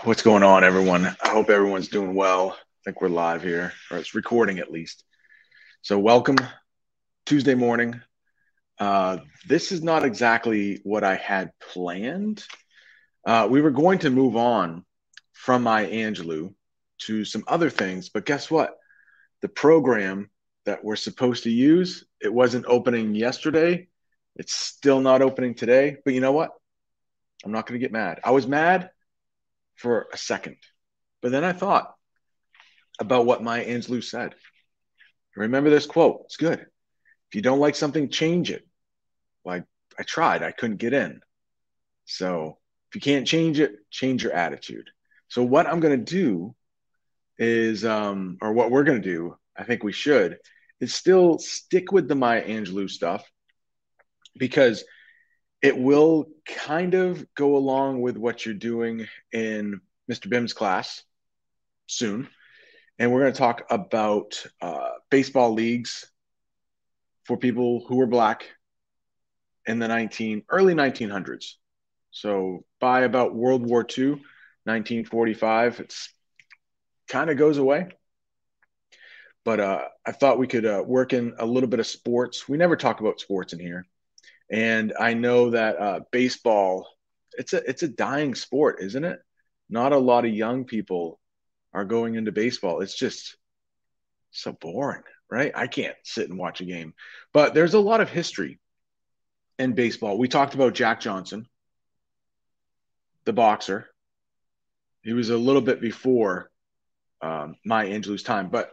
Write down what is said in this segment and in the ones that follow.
What's going on, everyone? I hope everyone's doing well. I think we're live here, or it's recording at least. So, welcome Tuesday morning. This is not exactly what I had planned. We were going to move on from my Angelou to some other things, but guess what? The program that we're supposed to use, it wasn't opening yesterday. It's still not opening today. But you know what? I'm not going to get mad. I was mad for a second, but then I thought about what Maya Angelou said. Remember this quote. It's good. If you don't like something, change it. Like I tried, I couldn't get in. So if you can't change it, change your attitude. So what I'm going to do is, or what we're going to do, I think we should, is still stick with the Maya Angelou stuff because it will kind of go along with what you're doing in Mr. Bim's class soon. And we're going to talk about baseball leagues for people who were black in the early 1900s. So by about World War II, 1945, it's kind of goes away. But I thought we could work in a little bit of sports. We never talk about sports in here, and I know that baseball it's a dying sport, isn't it? Not a lot of young people are going into baseball. It's just so boring, right? I can't sit and watch a game. But there's a lot of history in baseball. We talked about Jack Johnson, the boxer. He was a little bit before Maya Angelou's time, but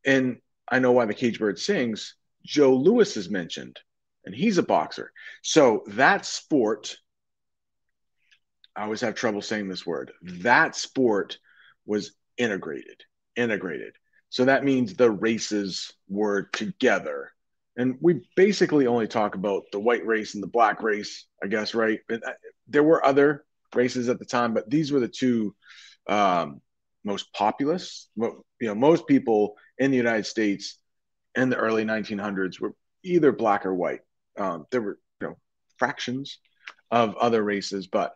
and I know why the cage bird sings. Joe Louis is mentioned, and he's a boxer. So that sport, I always have trouble saying this word. That sport was integrated. So that means the races were together. And we basically only talk about the white race and the black race, I guess, right? There were other races at the time, but these were the two most populous. Most people in the United States in the early 1900s were either black or white. There were fractions of other races, but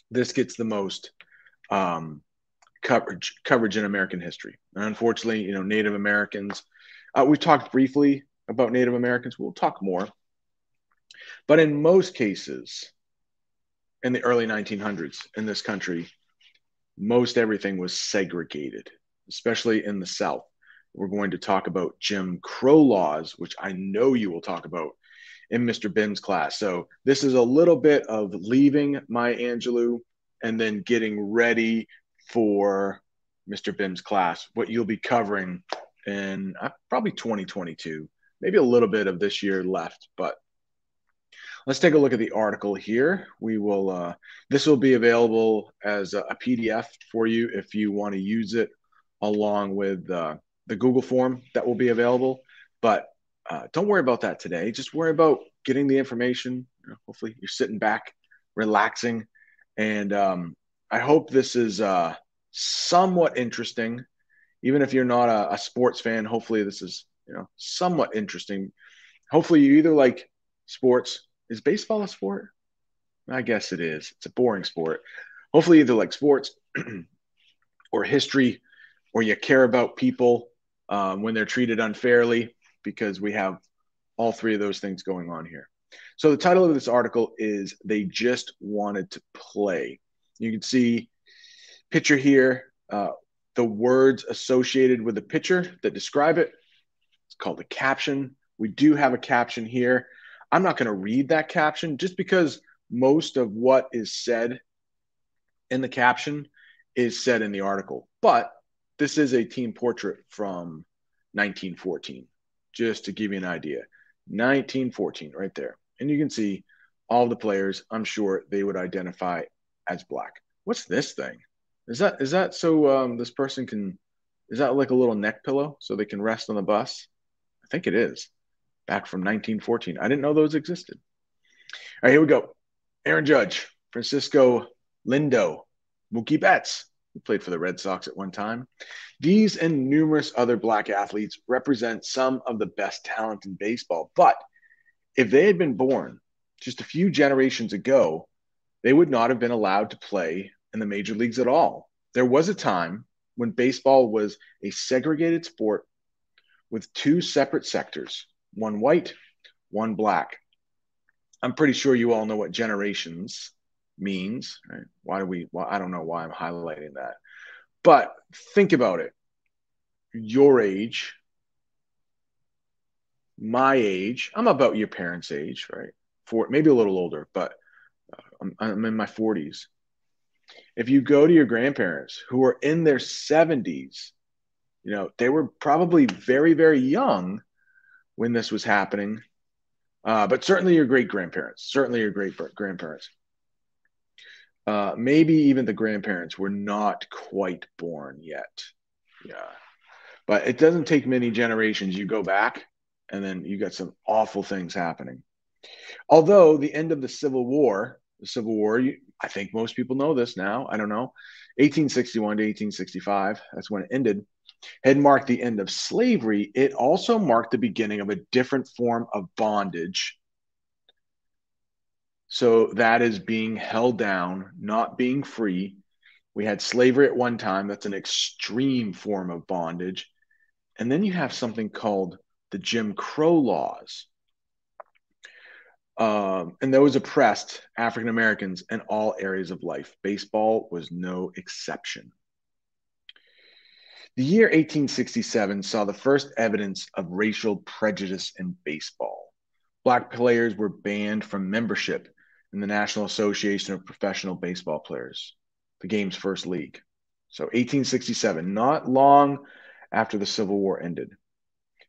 this gets the most coverage in American history. And unfortunately, Native Americans. We've talked briefly about Native Americans. We'll talk more, but in most cases, in the early 1900s in this country, most everything was segregated, especially in the South. We're going to talk about Jim Crow laws, which I know you will talk about in Mr. Bim's class. So this is a little bit of leaving Maya Angelou and then getting ready for Mr. Bim's class, what you'll be covering in probably 2022, maybe a little bit of this year left, but let's take a look at the article here. This will be available as a PDF for you if you want to use it along with the Google form that will be available. But don't worry about that today. Just worry about getting the information. Hopefully you're sitting back, relaxing. And I hope this is somewhat interesting. Even if you're not a sports fan, hopefully this is somewhat interesting. Hopefully you either like sports. Is baseball a sport? I guess it is. It's a boring sport. Hopefully either like sports or history, or you care about people when they're treated unfairly, because we have all three of those things going on here. So the title of this article is They Just Wanted to Play. You can see picture here, the words associated with the picture that describe it. It's called a caption. We do have a caption here. I'm not going to read that caption just because most of what is said in the caption is said in the article. But this is a team portrait from 1914, just to give you an idea. 1914 right there. And you can see all the players, I'm sure they would identify as black. What's this thing? Is that so this person can, is that like a little neck pillow so they can rest on the bus? I think it is. Back from 1914. I didn't know those existed. All right, here we go. Aaron Judge, Francisco Lindo, Mookie Betts, who played for the Red Sox at one time. These and numerous other black athletes represent some of the best talent in baseball. But if they had been born just a few generations ago, they would not have been allowed to play in the major leagues at all. There was a time when baseball was a segregated sport with two separate sectors, one white, one black. I'm pretty sure you all know what generations means. Right? I don't know why I'm highlighting that. But think about it. Your age, my age, I'm about your parents' age, right? Maybe a little older, but I'm in my 40s. If you go to your grandparents who are in their 70s, they were probably very, very young when this was happening. But certainly your great grandparents, certainly your great grandparents. Maybe even the grandparents were not quite born yet. Yeah. But it doesn't take many generations. You go back and then you got some awful things happening. Although the end of the Civil War, I think most people know this now. I don't know. 1861 to 1865, that's when it ended, had marked the end of slavery. It also marked the beginning of a different form of bondage. So that is being held down, not being free. We had slavery at one time. That's an extreme form of bondage. And then you have something called the Jim Crow laws. And those oppressed African Americans in all areas of life. Baseball was no exception. The year 1867 saw the first evidence of racial prejudice in baseball. Black players were banned from membership in the National Association of Professional Baseball Players, the game's first league. So 1867, not long after the Civil War ended.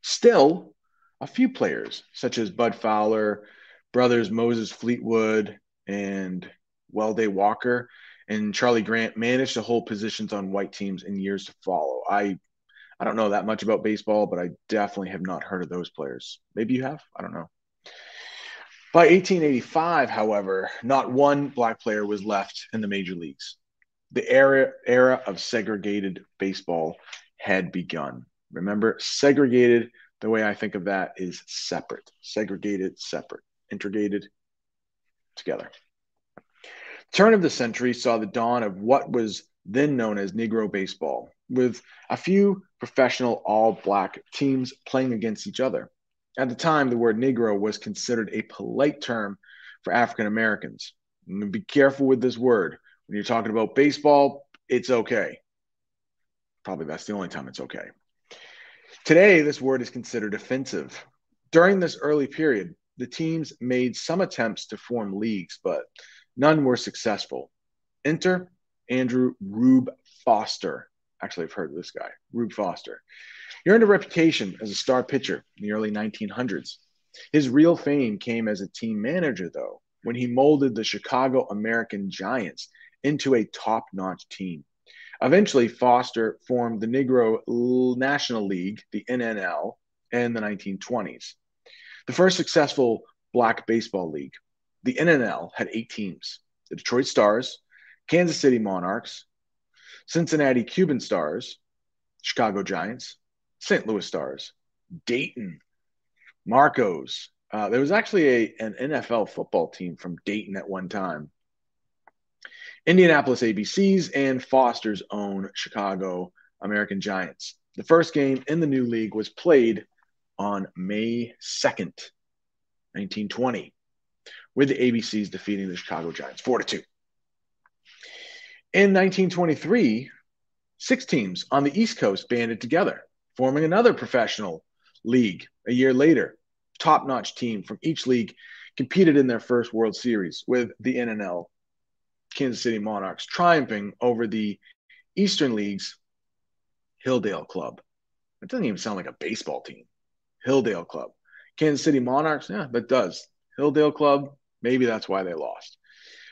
Still, a few players, such as Bud Fowler, brothers Moses Fleetwood, and Welde Walker, and Charlie Grant, managed to hold positions on white teams in years to follow. I don't know that much about baseball, but I definitely have not heard of those players. Maybe you have. I don't know. By 1885, however, not one black player was left in the major leagues. The era of segregated baseball had begun. Remember, segregated, the way I think of that is separate. Segregated, separate. Integrated, together. Turn of the century saw the dawn of what was then known as Negro baseball, with a few professional all-black teams playing against each other. At the time, the word Negro was considered a polite term for African Americans. Be careful with this word. When you're talking about baseball, it's okay. Probably that's the only time it's okay. Today, this word is considered offensive. During this early period, the teams made some attempts to form leagues, but none were successful. Enter Andrew Rube Foster. Actually, I've heard of this guy, Rube Foster. He earned a reputation as a star pitcher in the early 1900s. His real fame came as a team manager, though, when he molded the Chicago American Giants into a top-notch team. Eventually, Foster formed the Negro National League, the NNL, in the 1920s. The first successful black baseball league. The NNL had 8 teams: the Detroit Stars, Kansas City Monarchs, Cincinnati Cuban Stars, Chicago Giants, St. Louis Stars, Dayton, Marcos. There was actually an NFL football team from Dayton at one time. Indianapolis ABCs, and Foster's own Chicago American Giants. The first game in the new league was played on May 2nd, 1920, with the ABCs defeating the Chicago Giants 4-2. In 1923, 6 teams on the East Coast banded together, forming another professional league a year later. Top-notch team from each league competed in their first World Series, with the NNL Kansas City Monarchs triumphing over the Eastern League's Hilldale Club. It doesn't even sound like a baseball team. Hilldale Club. Kansas City Monarchs, yeah, that does. Hilldale Club, maybe that's why they lost.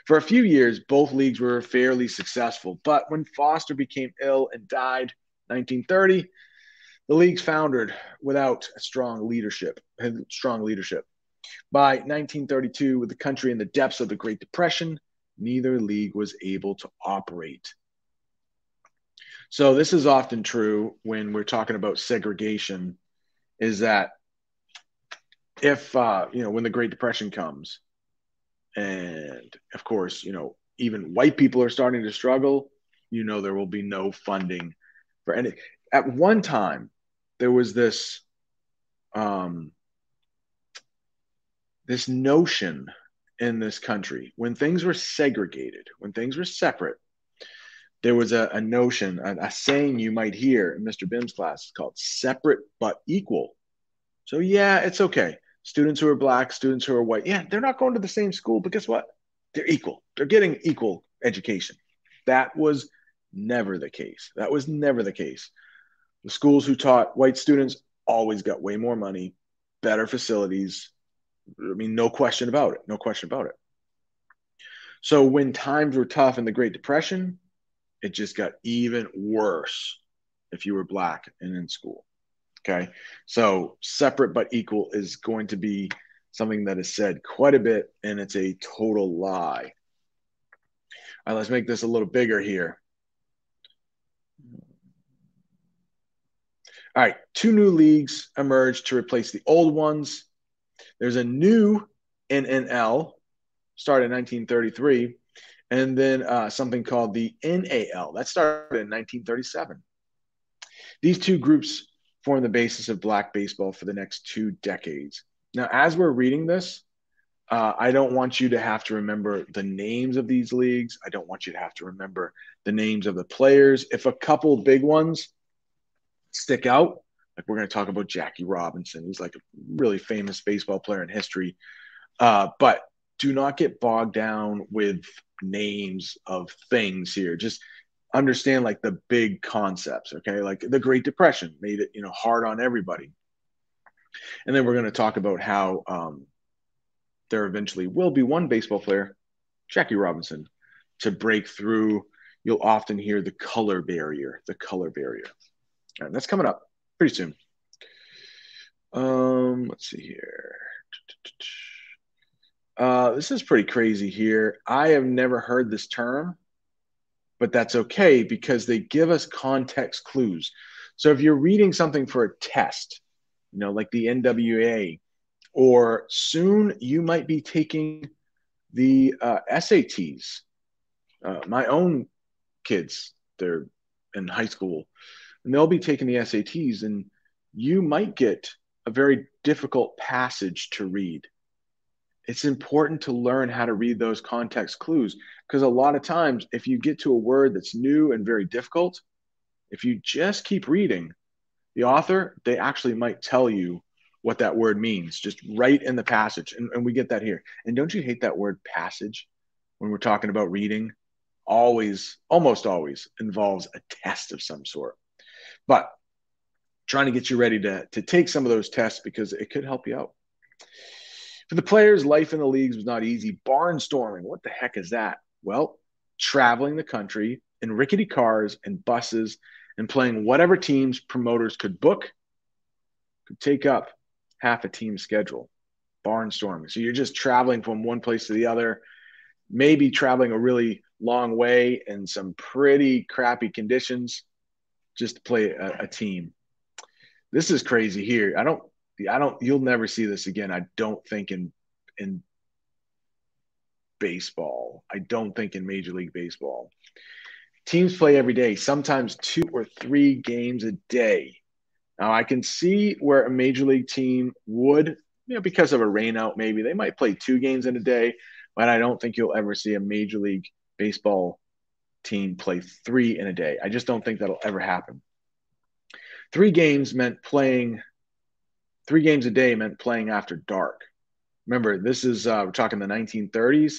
For a few years, both leagues were fairly successful, but when Foster became ill and died in 1930, the leagues foundered without strong leadership. By 1932, with the country in the depths of the Great Depression, neither league was able to operate. So this is often true when we're talking about segregation, is that if, when the Great Depression comes, and of course, even white people are starting to struggle, there will be no funding for any. At one time, there was um, this notion in this country when things were segregated, when things were separate. There was a notion, a saying you might hear in Mr. Bim's class called separate but equal. So, yeah, it's okay. Students who are black, students who are white, yeah, they're not going to the same school, but guess what? They're equal. They're getting equal education. That was never the case. That was never the case. The schools who taught white students always got way more money, better facilities. I mean, no question about it. No question about it. So when times were tough in the Great Depression, it just got even worse if you were black and in school. Okay. So separate but equal is going to be something that is said quite a bit, and it's a total lie. All right, let's make this a little bigger here. All right, 2 new leagues emerged to replace the old ones. There's a new NNL, started in 1933, and then something called the NAL. That started in 1937. These 2 groups form the basis of black baseball for the next 2 decades. Now, as we're reading this, I don't want you to have to remember the names of these leagues. I don't want you to have to remember the names of the players. If a couple big ones stick out, like we're going to talk about Jackie Robinson, he's like a really famous baseball player in history. But do not get bogged down with names of things here. Just understand like the big concepts, okay? Like the Great Depression made it, hard on everybody. And then we're going to talk about how there eventually will be one baseball player, Jackie Robinson, to break through. You'll often hear the color barrier, the color barrier. All right, that's coming up pretty soon. Let's see here. This is pretty crazy here. I have never heard this term, but that's okay because they give us context clues. So if you're reading something for a test, like the NWA, or soon you might be taking the SATs. My own kids, they're in high school, and they'll be taking the SATs, and you might get a very difficult passage to read. It's important to learn how to read those context clues because a lot of times, if you get to a word that's new and very difficult, if you just keep reading, the author, they actually might tell you what that word means, just right in the passage. And we get that here. And don't you hate that word passage when we're talking about reading? Always, almost always involves a test of some sort. But trying to get you ready to take some of those tests because it could help you out. For the players, life in the leagues was not easy. Barnstorming, what the heck is that? Well, traveling the country in rickety cars and buses and playing whatever teams promoters could book could take up half a team's schedule. Barnstorming. So you're just traveling from one place to the other, maybe traveling a really long way in some pretty crappy conditions just to play a team. This is crazy here. You'll never see this again. I don't think in baseball. I don't think in Major League Baseball. Teams play every day, sometimes 2 or 3 games a day. Now I can see where a major league team would, because of a rainout, maybe they might play 2 games in a day, but I don't think you'll ever see a Major League Baseball team play 3 in a day. I just don't think that'll ever happen. 3 games a day meant playing after dark. Remember, this is we're talking the 1930s,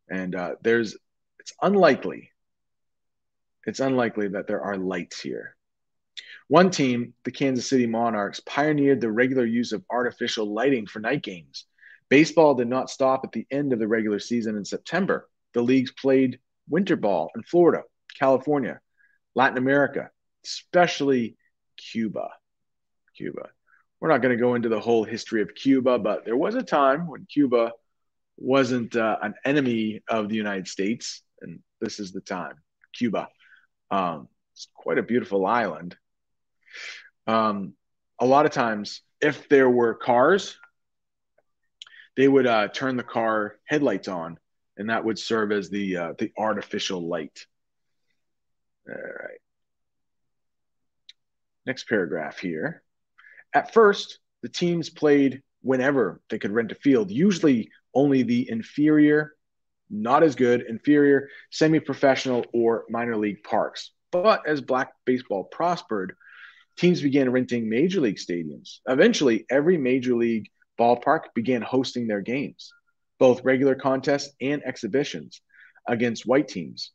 and it's unlikely that there are lights here. One team, the Kansas City Monarchs, pioneered the regular use of artificial lighting for night games. Baseball did not stop at the end of the regular season in September. The leagues played winter ball in Florida, California, Latin America, especially Cuba. We're not going to go into the whole history of Cuba, but there was a time when Cuba wasn't an enemy of the United States, and this is the time. Cuba. It's quite a beautiful island. A lot of times, if there were cars, they would turn the car headlights on and that would serve as the artificial light. All right. Next paragraph here. At first, the teams played whenever they could rent a field, usually only the inferior, not as good, inferior, semi professional, or minor league parks. But as black baseball prospered, teams began renting major league stadiums. Eventually, every major league ballpark began hosting their games, both regular contests and exhibitions against white teams.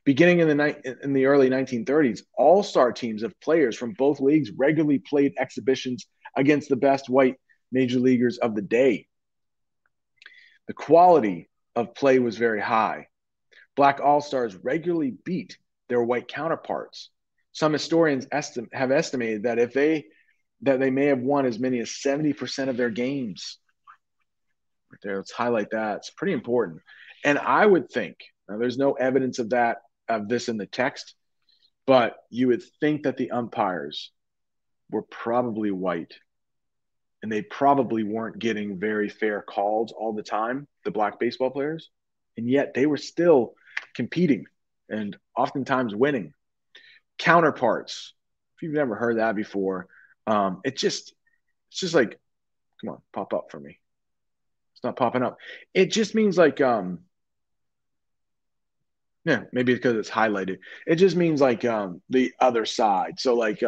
Beginning in the early 1930s, all-star teams of players from both leagues regularly played exhibitions against the best white major leaguers of the day. The quality of play was very high. Black all-stars regularly beat their white counterparts. Some historians have estimated that they may have won as many as 70% of their games. Right there, let's highlight that. It's pretty important. And I would think, now there's no evidence of this in the text, but you would think that the umpires were probably white, and they probably weren't getting very fair calls all the time, the black baseball players, and yet they were still competing and oftentimes winning. Counterparts, if you've never heard that before, it's just like, come on, pop up for me. It's not popping up. It just means like, yeah, maybe because it's highlighted. It just means like the other side. So like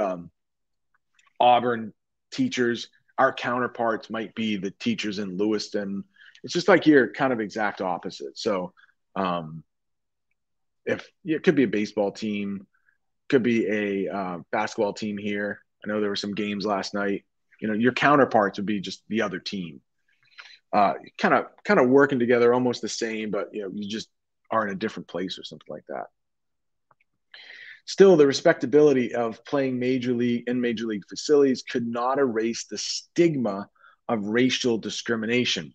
Auburn teachers, our counterparts might be the teachers in Lewiston. It's just like you're kind of exact opposite. So if it could be a baseball team, could be a basketball team here. I know there were some games last night. Your counterparts would be just the other team. Kind of working together, almost the same, but you just are in a different place or something like that. Still, the respectability of playing major league facilities could not erase the stigma of racial discrimination.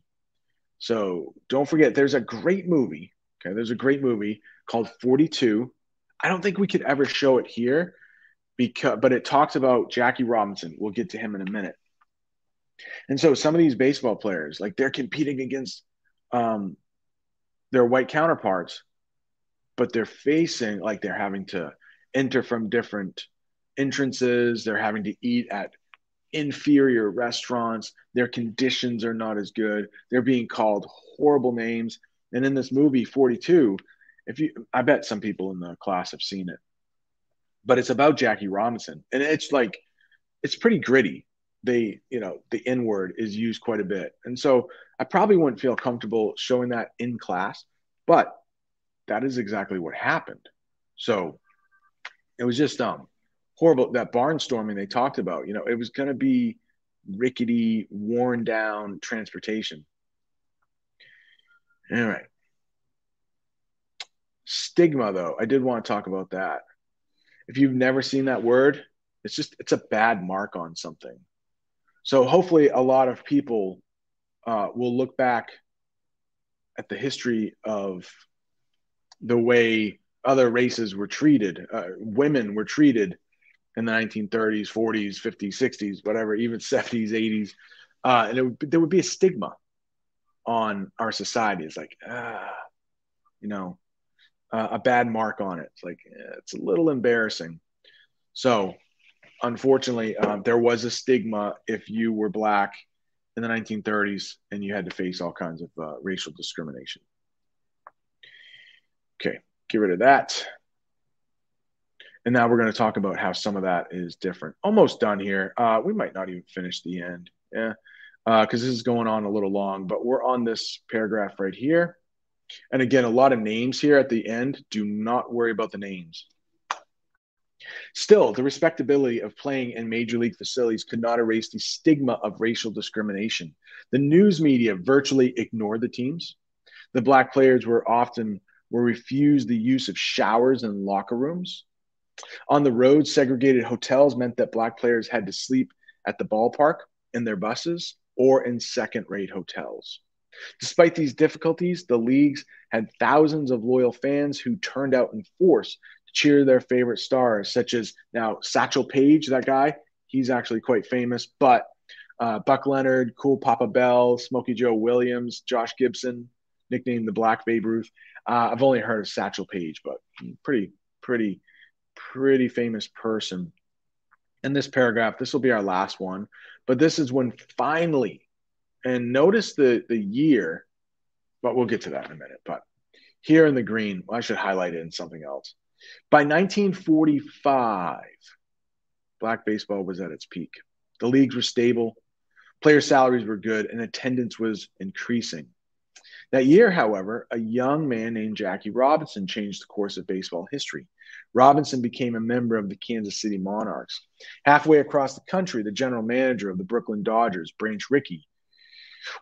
So don't forget, there's a great movie. Okay, there's a great movie called 42. I don't think we could ever show it here but it talks about Jackie Robinson. We'll get to him in a minute. And so some of these baseball players, like they're competing against their white counterparts, but they're facing like they're having to enter from different entrances. They're having to eat at inferior restaurants. Their conditions are not as good. They're being called horrible names. And in this movie, 42, I bet some people in the class have seen it, but it's about Jackie Robinson. And it's pretty gritty. The N word is used quite a bit. And so I probably wouldn't feel comfortable showing that in class, but that is exactly what happened. So it was just horrible. That barnstorming they talked about, it was going to be rickety, worn down transportation. All right. Stigma, though, I did want to talk about that. If you've never seen that word, it's a bad mark on something. So hopefully a lot of people will look back at the history of the way other races were treated. Women were treated in the 1930s, 40s, 50s, 60s, whatever, even 70s, 80s. And there would be a stigma on our society. It's like, a bad mark on it. It's like, it's a little embarrassing. So unfortunately, there was a stigma if you were black in the 1930s and you had to face all kinds of racial discrimination. Okay, get rid of that. And now we're going to talk about how some of that is different. Almost done here. We might not even finish the end. Yeah, because this is going on a little long, but we're on this paragraph right here. And again, a lot of names here at the end. Do not worry about the names. Still, the respectability of playing in major league facilities could not erase the stigma of racial discrimination. The news media virtually ignored the teams. The black players were refused the use of showers and locker rooms. On the road, segregated hotels meant that black players had to sleep at the ballpark, in their buses, or in second-rate hotels. Despite these difficulties, the leagues had thousands of loyal fans who turned out in force to cheer their favorite stars, such as now Satchel Paige, that guy, he's actually quite famous, but Buck Leonard, Cool Papa Bell, Smokey Joe Williams, Josh Gibson, nicknamed the Black Babe Ruth. I've only heard of Satchel Paige, but pretty, pretty, pretty famous person. In this paragraph, this will be our last one, but this is when finally, and notice the year, but we'll get to that in a minute. But here in the green, well, I should highlight it in something else. By 1945, black baseball was at its peak. The leagues were stable, player salaries were good, and attendance was increasing. That year, however, a young man named Jackie Robinson changed the course of baseball history. Robinson became a member of the Kansas City Monarchs. Halfway across the country, the general manager of the Brooklyn Dodgers, Branch Rickey,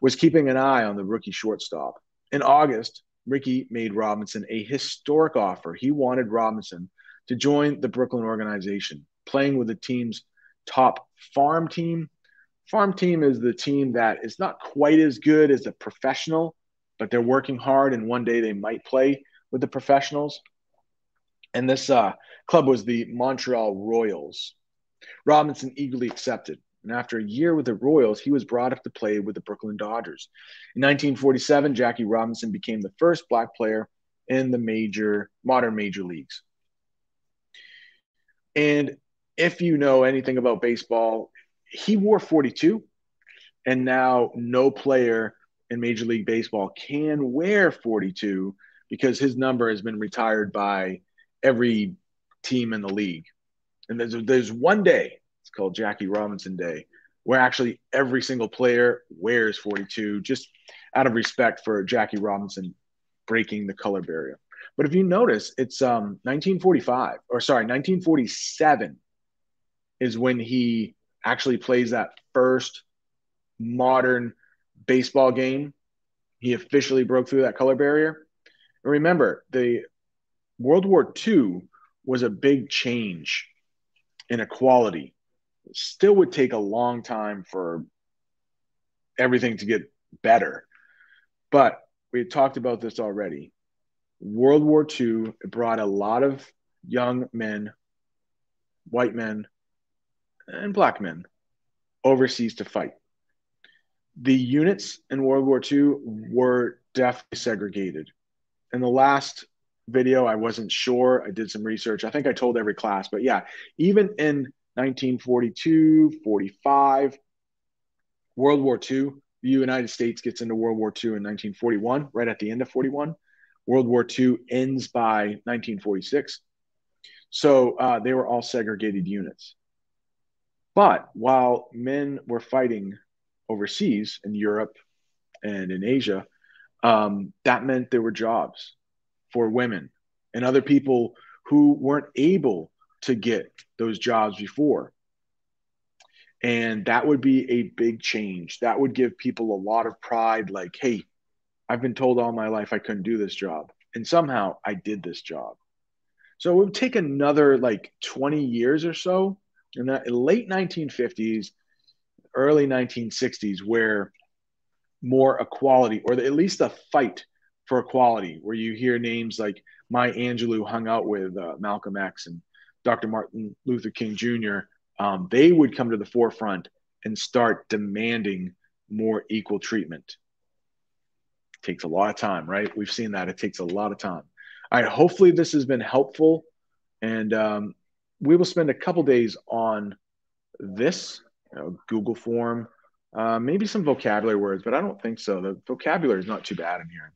was keeping an eye on the rookie shortstop. In August, Rickey made Robinson a historic offer. He wanted Robinson to join the Brooklyn organization, playing with the team's top farm team. Farm team is the team that is not quite as good as the professional, but they're working hard, and one day they might play with the professionals. And this club was the Montreal Royals. Robinson eagerly accepted. And after a year with the Royals, he was brought up to play with the Brooklyn Dodgers. In 1947, Jackie Robinson became the first black player in the modern major leagues. And if you know anything about baseball, he wore 42, and now no player in Major League Baseball can wear 42 because his number has been retired by every team in the league. And there's one day, it's called Jackie Robinson Day, where actually every single player wears 42, just out of respect for Jackie Robinson breaking the color barrier. But if you notice, it's 1947 is when he actually plays that first modern baseball game. He officially broke through that color barrier. And remember, the World War II was a big change in equality. It still would take a long time for everything to get better. But we had talked about this already. World War II brought a lot of young men, white men, and black men overseas to fight. The units in World War II were definitely segregated. In the last video, I wasn't sure. I did some research. I think I told every class, but yeah, even in 1942, 45, World War II, the United States gets into World War II in 1941, right at the end of 41. World War II ends by 1946. So they were all segregated units. But while men were fighting overseas in Europe and in Asia, that meant there were jobs for women and other people who weren't able to get those jobs before. And that would be a big change. That would give people a lot of pride, like, hey, I've been told all my life I couldn't do this job. And somehow I did this job. So it would take another like 20 years or so in the late 1950s, early 1960s, where more equality, or at least a fight for equality, where you hear names like Maya Angelou hung out with Malcolm X and Dr. Martin Luther King Jr., they would come to the forefront and start demanding more equal treatment. It takes a lot of time, right? We've seen that. It takes a lot of time. All right, hopefully this has been helpful. And we will spend a couple days on this, Google form, maybe some vocabulary words, but I don't think so. The vocabulary is not too bad in here.